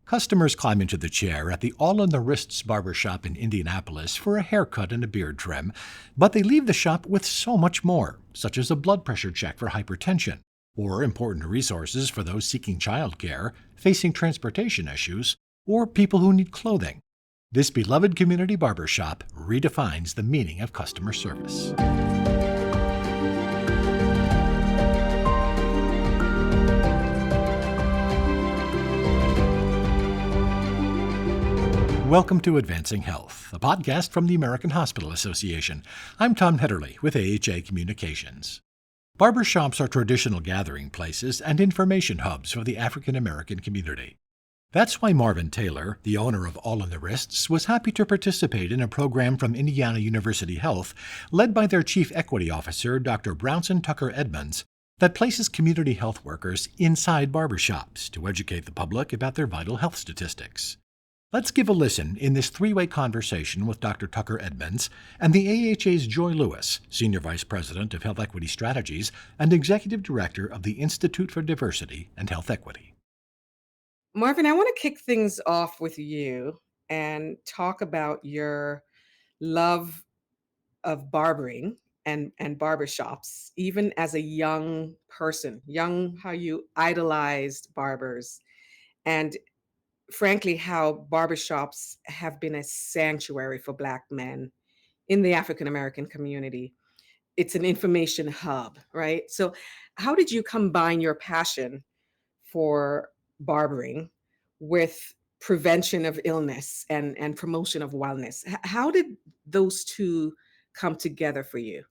Customers climb into the chair at the All on the Wrists Barbershop in Indianapolis for a haircut and a beard trim, but they leave the shop with so much more, such as a blood pressure check for hypertension, or important resources for those seeking childcare, facing transportation issues, or people who need clothing. This beloved community barbershop redefines the meaning of customer service. Welcome to Advancing Health, a podcast from the American Hospital Association. I'm Tom Hetterly with AHA Communications. Barbershops are traditional gathering places and information hubs for the African American community. That's why Marvin Taylor, the owner of All on the Wrists, was happy to participate in a program from Indiana University Health, led by their Chief Equity Officer, Dr. Brownsyne Tucker Edmonds, that places community health workers inside barbershops to educate the public about their vital health statistics. Let's give a listen in this three-way conversation with Dr. Tucker Edmonds and the AHA's Joy Lewis, Senior Vice President of Health Equity Strategies and Executive Director of the Institute for Diversity and Health Equity. Marvin, I want to kick things off with you and talk about your love of barbering and barbershops, even as a young person, young, how you idolized barbers, and frankly, how barbershops have been a sanctuary for Black men in the African American community. It's an information hub, right? So, how did you combine your passion for barbering with prevention of illness and promotion of wellness? How did those two come together for you?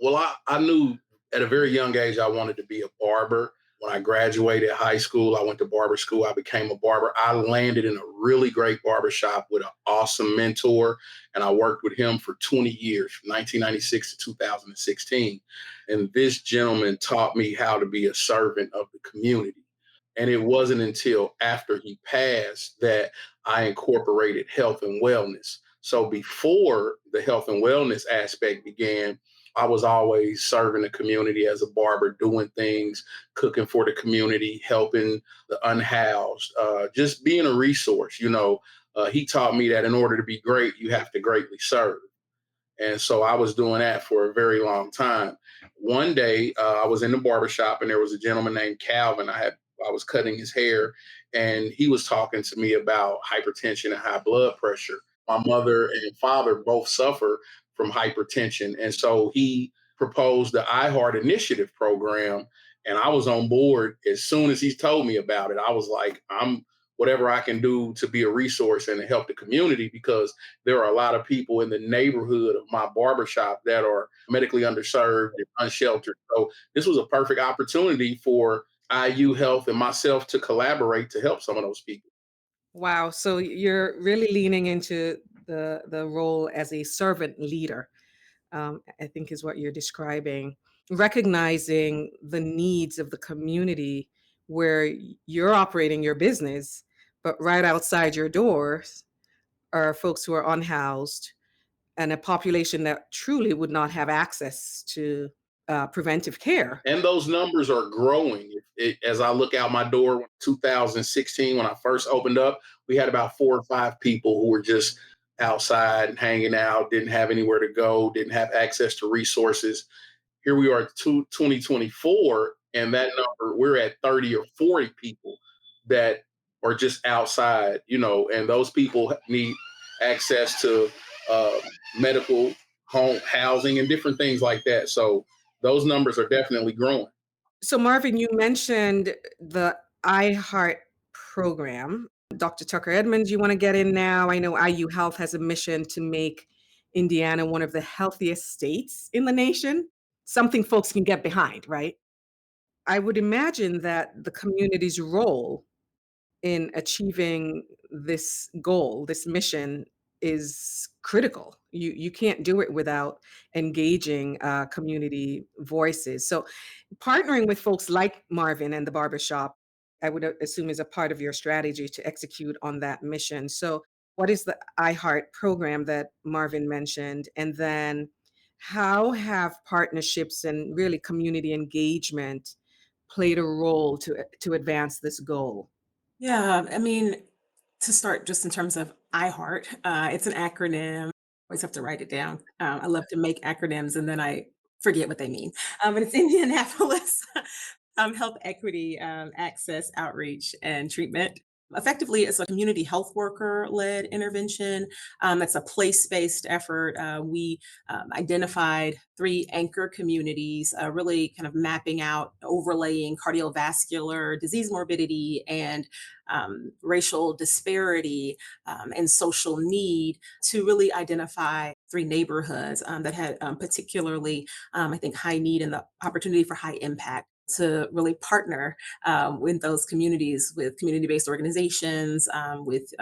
Well, I knew at a very young age I wanted to be a barber. When I graduated high school, I went to barber school. I became a barber. I landed in a really great barber shop with an awesome mentor, and I worked with him for 20 years, from 1996 to 2016. And this gentleman taught me how to be a servant of the community. And it wasn't until after he passed that I incorporated health and wellness. So before the health and wellness aspect began, I was always serving the community as a barber, doing things, cooking for the community, helping the unhoused, just being a resource. He taught me that in order to be great, you have to greatly serve. And so I was doing that for a very long time. One day, I was in the barbershop and there was a gentleman named Calvin. I was cutting his hair and he was talking to me about hypertension and high blood pressure. My mother and father both suffer from hypertension. And so he proposed the iHeart Initiative program. And I was on board as soon as he told me about it. I was like, I'm whatever I can do to be a resource and to help the community, because there are a lot of people in the neighborhood of my barbershop that are medically underserved and unsheltered. So this was a perfect opportunity for IU Health and myself to collaborate to help some of those people. Wow. So you're really leaning into the role as a servant leader, I think is what you're describing, recognizing the needs of the community where you're operating your business, but right outside your doors are folks who are unhoused and a population that truly would not have access to preventive care. And those numbers are growing. As I look out my door, 2016, when I first opened up, we had about 4 or 5 people who were just outside and hanging out, didn't have anywhere to go, didn't have access to resources. Here we are, 2024, and that number, we're at 30 or 40 people that are just outside, and those people need access to uh, medical home housing and different things like that. So those numbers are definitely growing. So, Marvin, you mentioned the iHeart program. Dr. Tucker Edmonds, you want to get in now? I know IU Health has a mission to make Indiana one of the healthiest states in the nation, something folks can get behind, right? I would imagine that the community's role in achieving this goal, this mission is critical. You can't do it without engaging community voices. So partnering with folks like Marvin and the barbershop, I would assume is a part of your strategy to execute on that mission. So what is the iHeart program that Marvin mentioned? And then how have partnerships and really community engagement played a role to advance this goal? Yeah, I mean, to start just in terms of iHeart, it's an acronym. Always have to write it down. I love to make acronyms and then I forget what they mean. But it's Indianapolis Health Equity Access Outreach and Treatment. Effectively, it's a community health worker led intervention. It's a place based effort. We identified three anchor communities, really kind of mapping out, overlaying cardiovascular disease morbidity and racial disparity and social need to really identify three neighborhoods that had particularly, I think, high need and the opportunity for high impact to really partner with those communities, with community-based organizations, with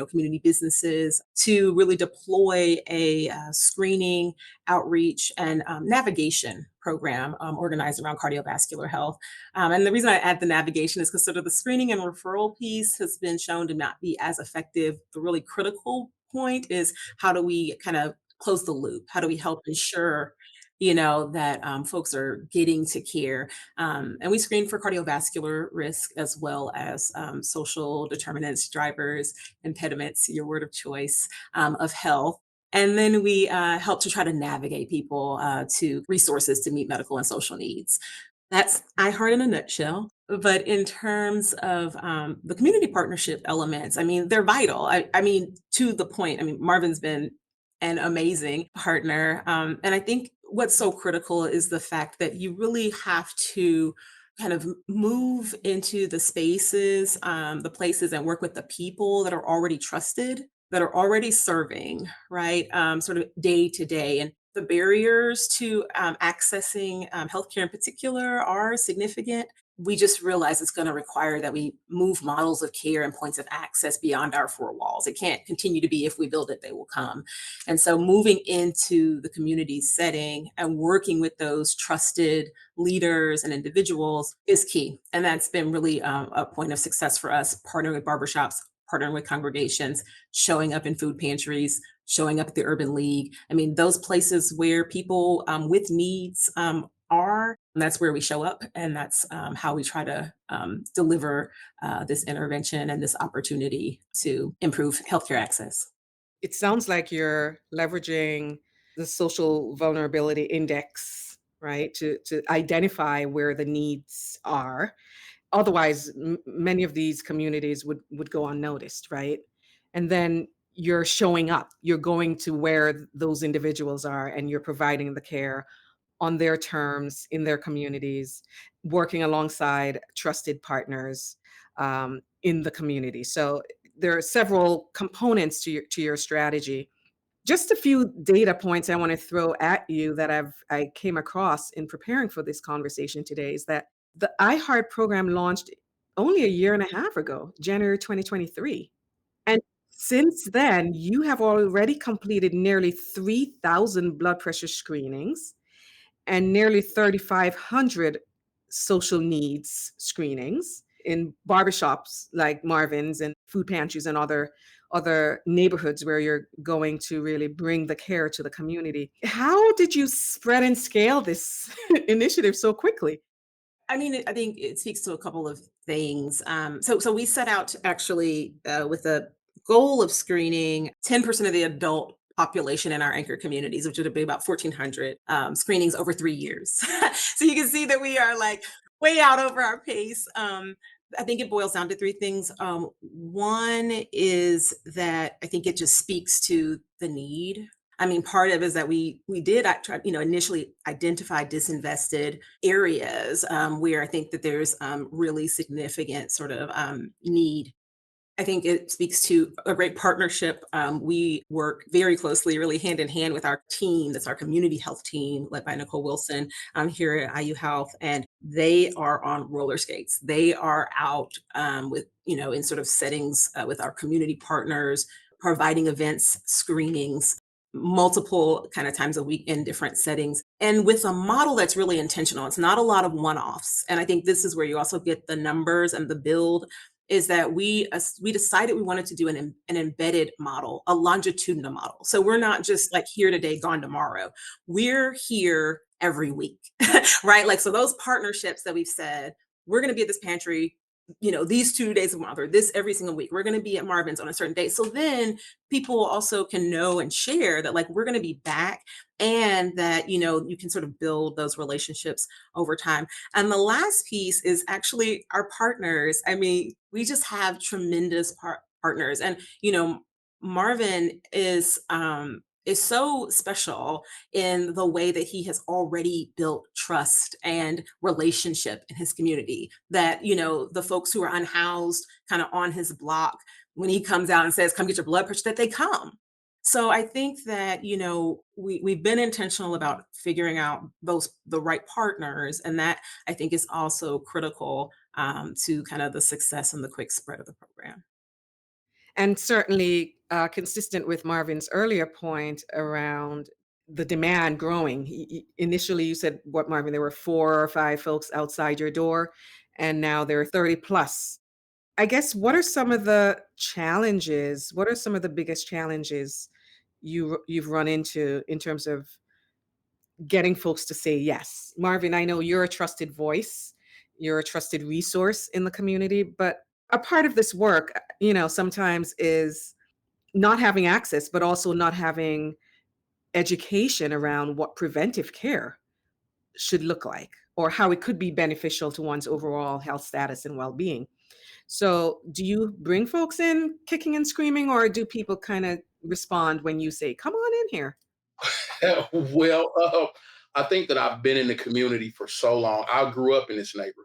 community businesses, to really deploy a screening, outreach, and navigation program organized around cardiovascular health. And the reason I add the navigation is because sort of the screening and referral piece has been shown to not be as effective. The really critical point is how do we kind of close the loop? How do we help ensure that folks are getting to care, and we screen for cardiovascular risk as well as social determinants, drivers, impediments, your word of choice, of health. And then we help to try to navigate people to resources to meet medical and social needs. That's iHeart in a nutshell. But in terms of the community partnership elements, I mean, they're vital. I mean, to the point, I mean, Marvin's been an amazing partner. And I think what's so critical is the fact that you really have to kind of move into the spaces, the places, and work with the people that are already trusted, that are already serving, right? Sort of day to day. And the barriers to accessing healthcare in particular are significant. We just realize it's going to require that we move models of care and points of access beyond our four walls. It can't continue to be if we build it, they will come. And so moving into the community setting and working with those trusted leaders and individuals is key. And that's been really a point of success for us, partnering with barbershops, partnering with congregations, showing up in food pantries, showing up at the Urban League. I mean, those places where people with needs are, that's where we show up. And that's how we try to deliver this intervention and this opportunity to improve healthcare access. It sounds like you're leveraging the social vulnerability index, right, to identify where the needs are. Otherwise, many of these communities would go unnoticed, right? And then you're showing up. You're going to where those individuals are, and you're providing the care on their terms in their communities, working alongside trusted partners in the community. So there are several components to your strategy. Just a few data points I want to throw at you that I came across in preparing for this conversation today is that the iHeart program launched only a year and a half ago, January 2023. And since then, you have already completed nearly 3,000 blood pressure screenings and nearly 3,500 social needs screenings in barbershops like Marvin's and food pantries and other neighborhoods where you're going to really bring the care to the community. How did you spread and scale this initiative so quickly? I mean, I think it speaks to a couple of things. So we set out actually with a goal of screening 10% of the adult population in our anchor communities, which would be about 1,400 screenings over 3 years. So you can see that we are like way out over our pace. I think it boils down to three things. One is that I think it just speaks to the need. I mean, part of it is that we did initially identify disinvested areas where I think that there's really significant sort of need. I think it speaks to a great partnership. We work very closely, really hand in hand with our team. That's our community health team, led by Nicole Wilson here at IU Health. And they are on roller skates. They are out in sort of settings with our community partners, providing events, screenings, multiple kind of times a week in different settings. And with a model that's really intentional, it's not a lot of one offs. And I think this is where you also get the numbers and the build is that we decided we wanted to do an embedded model, a longitudinal model. So we're not just like here today, gone tomorrow. We're here every week, right? Like, so those partnerships that we've said, we're going to be at this pantry these 2 days a month or this every single week. We're going to be at Marvin's on a certain day. So then people also can know and share that like we're going to be back and that, you can sort of build those relationships over time. And the last piece is actually our partners. I mean, we just have tremendous partners. And, Marvin is so special in the way that he has already built trust and relationship in his community, that the folks who are unhoused kind of on his block, when he comes out and says come get your blood pressure, that they come. So I think that we've been intentional about figuring out the right partners, and that I think is also critical to kind of the success and the quick spread of the program. And certainly consistent with Marvin's earlier point around the demand growing. Initially, you said, what, Marvin, there were 4 or 5 folks outside your door, and now there are 30 plus. I guess, what are some of the challenges? What are some of the biggest challenges you've run into in terms of getting folks to say yes? Marvin, I know you're a trusted voice, you're a trusted resource in the community, but a part of this work, sometimes is not having access, but also not having education around what preventive care should look like or how it could be beneficial to one's overall health status and well-being. So, do you bring folks in kicking and screaming, or do people kind of respond when you say, "Come on in here"? Well, I think that I've been in the community for so long. I grew up in this neighborhood.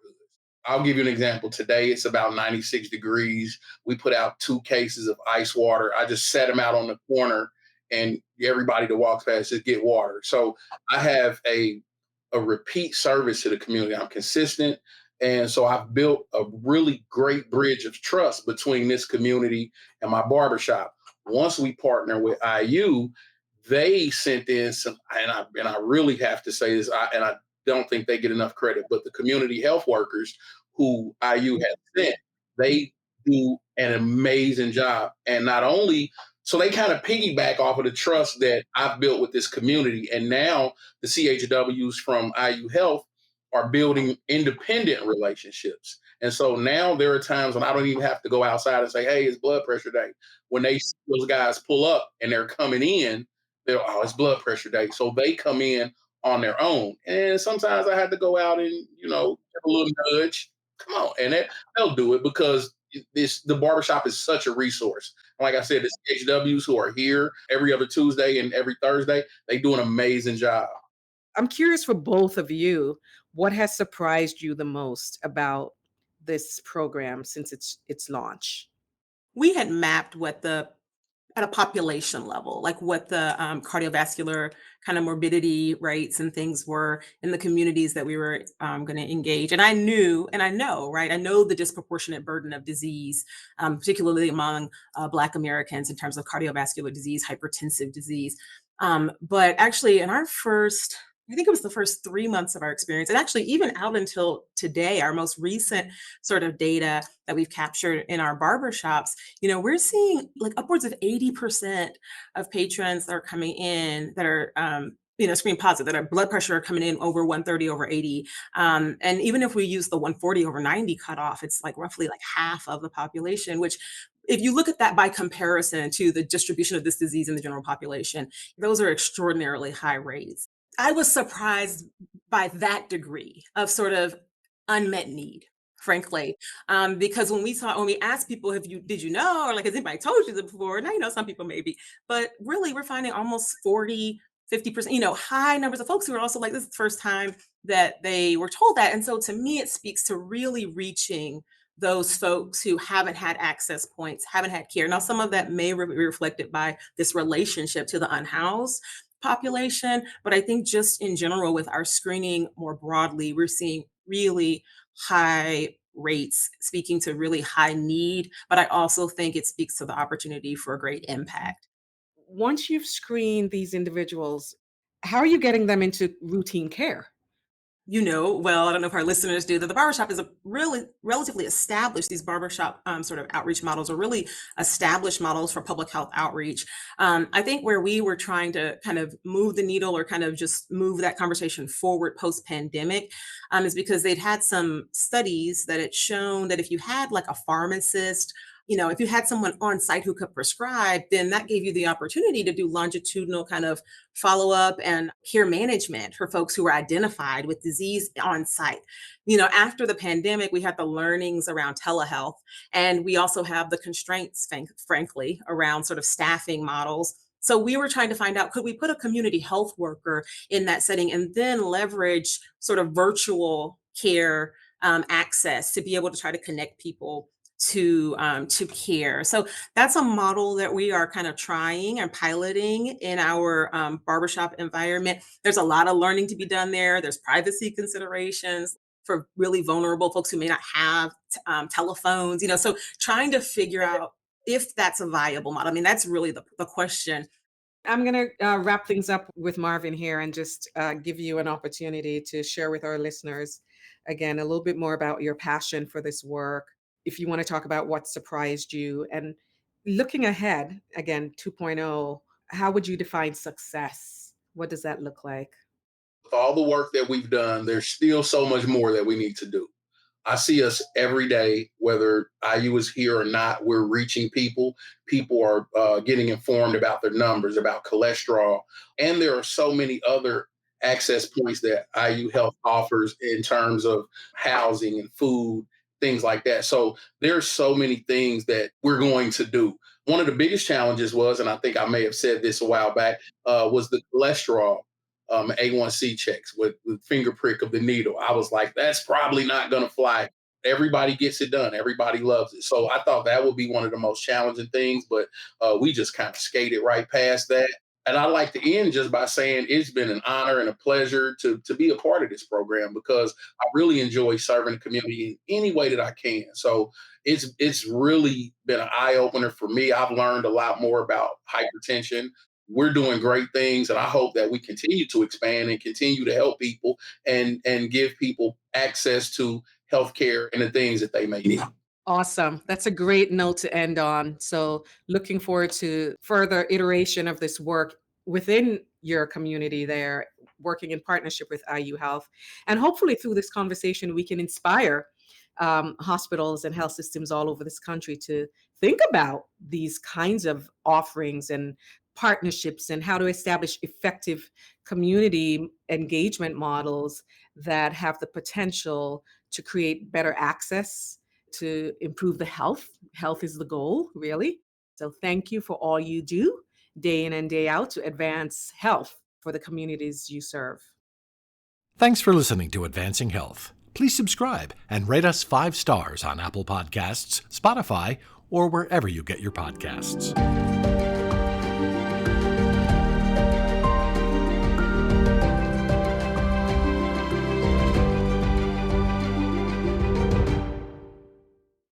I'll give you an example. Today it's about 96 degrees. We put out 2 cases of ice water. I just set them out on the corner, and everybody that walks past just get water. So I have a repeat service to the community. I'm consistent. And so I've built a really great bridge of trust between this community and my barbershop. Once we partner with IU, they sent in some, and I really have to say this, and I don't think they get enough credit, but the community health workers who IU has sent, they do an amazing job. And not only, so they kind of piggyback off of the trust that I've built with this community. And now the CHWs from IU Health are building independent relationships. And so now there are times when I don't even have to go outside and say, hey, it's blood pressure day. When they see those guys pull up and they're coming in, they're, oh, it's blood pressure day. So they come in on their own. And sometimes I had to go out and, give a little nudge. Come on. And they'll do it because the barbershop is such a resource. Like I said, the CHWs who are here every other Tuesday and every Thursday, they do an amazing job. I'm curious for both of you, what has surprised you the most about this program since its launch? We had mapped what the at a population level, like what the cardiovascular kind of morbidity rates and things were in the communities that we were going to engage. And I knew, and I know, right? I know the disproportionate burden of disease, particularly among Black Americans in terms of cardiovascular disease, hypertensive disease. But actually, in our first, I think it was the first 3 months of our experience, and actually even out until today, our most recent sort of data that we've captured in our barbershops, we're seeing like upwards of 80% of patrons that are coming in that are, screen positive, that are blood pressure coming in over 130 over 80. And even if we use the 140 over 90 cutoff, it's like roughly like half of the population, which if you look at that by comparison to the distribution of this disease in the general population, those are extraordinarily high rates. I was surprised by that degree of sort of unmet need, frankly, because when we asked people, did you know, or like, has anybody told you this before? Now, some people maybe, but really we're finding almost 40, 50%, high numbers of folks who are also like, this is the first time that they were told that. And so to me, it speaks to really reaching those folks who haven't had access points, haven't had care. Now, some of that may be reflected by this relationship to the unhoused population, but I think just in general with our screening more broadly, we're seeing really high rates speaking to really high need, but I also think it speaks to the opportunity for a great impact. Once you've screened these individuals, how are you getting them into routine care? well, I don't know if our listeners do, that the barbershop is a really relatively established, these barbershop sort of outreach models are really established models for public health outreach. I think where we were trying to kind of move the needle or kind of just move that conversation forward post pandemic is because they'd had some studies that had shown that if you had like a pharmacist, if you had someone on site who could prescribe, then that gave you the opportunity to do longitudinal kind of follow up and care management for folks who were identified with disease on site. After the pandemic, we had the learnings around telehealth, and we also have the constraints, frankly, around sort of staffing models. So we were trying to find out, could we put a community health worker in that setting and then leverage sort of virtual care access to be able to try to connect people to care. So that's a model that we are kind of trying and piloting in our barbershop environment. There's a lot of learning to be done there. There's privacy considerations for really vulnerable folks who may not have telephones. So trying to figure out if that's a viable model. I mean, that's really the question. I'm going to wrap things up with Marvin here and just give you an opportunity to share with our listeners, again, a little bit more about your passion for this work. If you want to talk about what surprised you and looking ahead, again, 2.0, how would you define success? What does that look like? With all the work that we've done, there's still so much more that we need to do. I see us every day, whether IU is here or not, we're reaching people. People are getting informed about their numbers, about cholesterol. And there are so many other access points that IU Health offers in terms of housing and food, things like that. So there's so many things that we're going to do. One of the biggest challenges was, and I think I may have said this a while back, was the cholesterol A1C checks with finger prick of the needle. I was like, that's probably not going to fly. Everybody gets it done. Everybody loves it. So I thought that would be one of the most challenging things, but we just kind of skated right past that. And I like to end just by saying it's been an honor and a pleasure to be a part of this program because I really enjoy serving the community in any way that I can. So it's really been an eye opener for me. I've learned a lot more about hypertension. We're doing great things, and I hope that we continue to expand and continue to help people and give people access to healthcare and the things that they may need. Awesome. That's a great note to end on. So, looking forward to further iteration of this work within your community there, working in partnership with IU Health. And hopefully, through this conversation, we can inspire hospitals and health systems all over this country to think about these kinds of offerings and partnerships and how to establish effective community engagement models that have the potential to create better access to improve the health. Health is the goal, really. So thank you for all you do day in and day out to advance health for the communities you serve. Thanks for listening to Advancing Health. Please subscribe and rate us 5 stars on Apple Podcasts, Spotify, or wherever you get your podcasts.